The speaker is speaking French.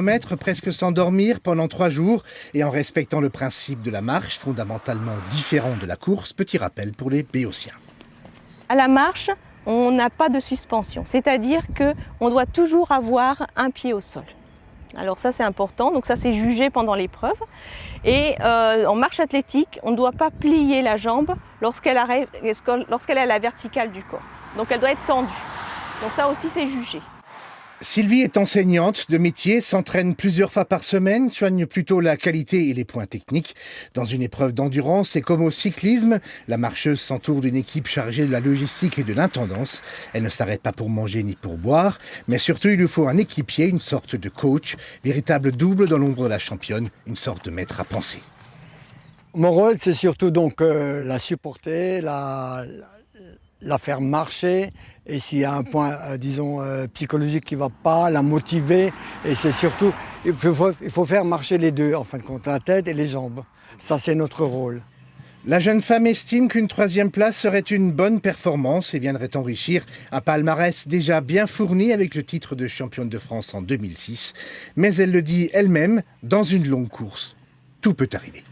km, presque sans dormir pendant 3 jours et en respectant le principe de la marche, fondamentalement différent de la course. Petit rappel pour les béotiens. À la marche, on n'a pas de suspension, c'est-à-dire qu'on doit toujours avoir un pied au sol. Alors ça c'est important, donc ça c'est jugé pendant l'épreuve. Et en marche athlétique, on ne doit pas plier la jambe lorsqu'elle est à la verticale du corps. Donc elle doit être tendue. Donc ça aussi c'est jugé. Sylvie est enseignante de métier, s'entraîne plusieurs fois par semaine, soigne plutôt la qualité et les points techniques. Dans une épreuve d'endurance, et comme au cyclisme, la marcheuse s'entoure d'une équipe chargée de la logistique et de l'intendance. Elle ne s'arrête pas pour manger ni pour boire, mais surtout il lui faut un équipier, une sorte de coach, véritable double dans l'ombre de la championne, une sorte de maître à penser. Mon rôle, c'est surtout donc la supporter, la faire marcher, et s'il y a un point, psychologique qui ne va pas, la motiver. Et c'est surtout, il faut faire marcher les deux, en fin de compte, la tête et les jambes. Ça, c'est notre rôle. La jeune femme estime qu'une 3e place serait une bonne performance et viendrait enrichir un palmarès déjà bien fourni avec le titre de championne de France en 2006. Mais elle le dit elle-même, dans une longue course, tout peut arriver.